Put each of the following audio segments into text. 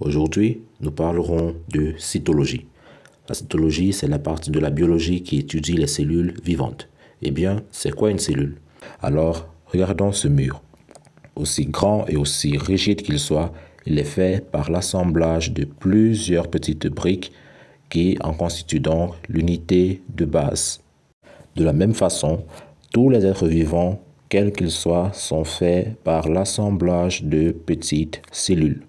Aujourd'hui, nous parlerons de cytologie. La cytologie, c'est la partie de la biologie qui étudie les cellules vivantes. Eh bien, c'est quoi une cellule? Alors, regardons ce mur. Aussi grand et aussi rigide qu'il soit, il est fait par l'assemblage de plusieurs petites briques qui en constituent donc l'unité de base. De la même façon, tous les êtres vivants, quels qu'ils soient, sont faits par l'assemblage de petites cellules.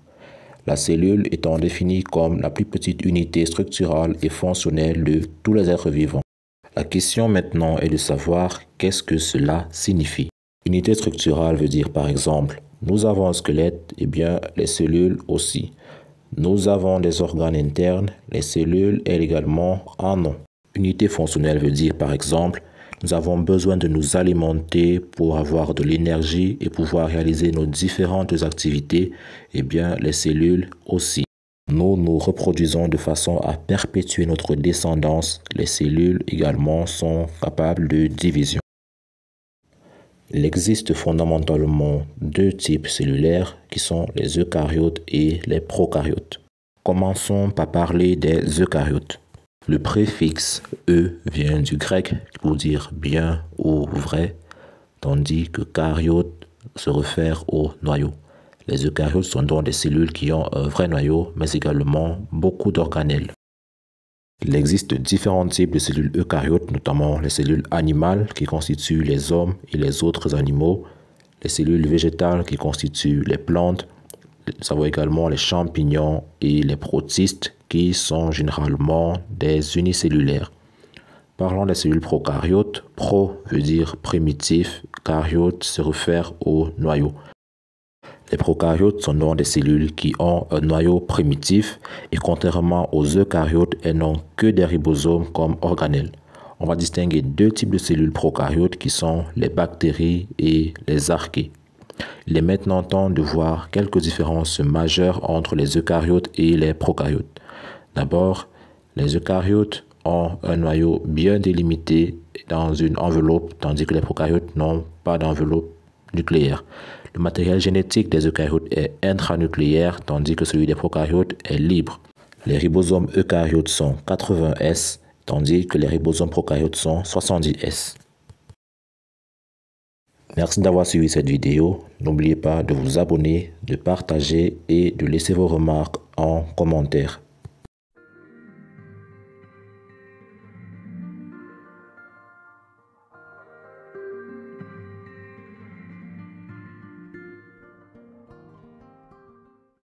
La cellule étant définie comme la plus petite unité structurale et fonctionnelle de tous les êtres vivants. La question maintenant est de savoir qu'est-ce que cela signifie. Unité structurale veut dire par exemple, nous avons un squelette, et bien les cellules aussi. Nous avons des organes internes, les cellules elles également en ont. Unité fonctionnelle veut dire par exemple, nous avons besoin de nous alimenter pour avoir de l'énergie et pouvoir réaliser nos différentes activités, et bien les cellules aussi. Nous nous reproduisons de façon à perpétuer notre descendance. Les cellules également sont capables de division. Il existe fondamentalement deux types cellulaires qui sont les eucaryotes et les prokaryotes. Commençons par parler des eucaryotes. Le préfixe E vient du grec pour dire bien ou vrai, tandis que karyote se réfère au noyau. Les eucaryotes sont donc des cellules qui ont un vrai noyau, mais également beaucoup d'organelles. Il existe différents types de cellules eucaryotes, notamment les cellules animales qui constituent les hommes et les autres animaux, les cellules végétales qui constituent les plantes, nous avons également les champignons et les protistes qui sont généralement des unicellulaires. Parlons des cellules prokaryotes. Pro veut dire primitif, karyote se réfère au noyau. Les prokaryotes sont donc des cellules qui ont un noyau primitif et contrairement aux eucaryotes, elles n'ont que des ribosomes comme organelles. On va distinguer deux types de cellules prokaryotes qui sont les bactéries et les archées. Il est maintenant temps de voir quelques différences majeures entre les eucaryotes et les prokaryotes. D'abord, les eucaryotes ont un noyau bien délimité dans une enveloppe, tandis que les prokaryotes n'ont pas d'enveloppe nucléaire. Le matériel génétique des eucaryotes est intranucléaire, tandis que celui des prokaryotes est libre. Les ribosomes eucaryotes sont 80 S, tandis que les ribosomes prokaryotes sont 70 S. Merci d'avoir suivi cette vidéo. N'oubliez pas de vous abonner, de partager et de laisser vos remarques en commentaire.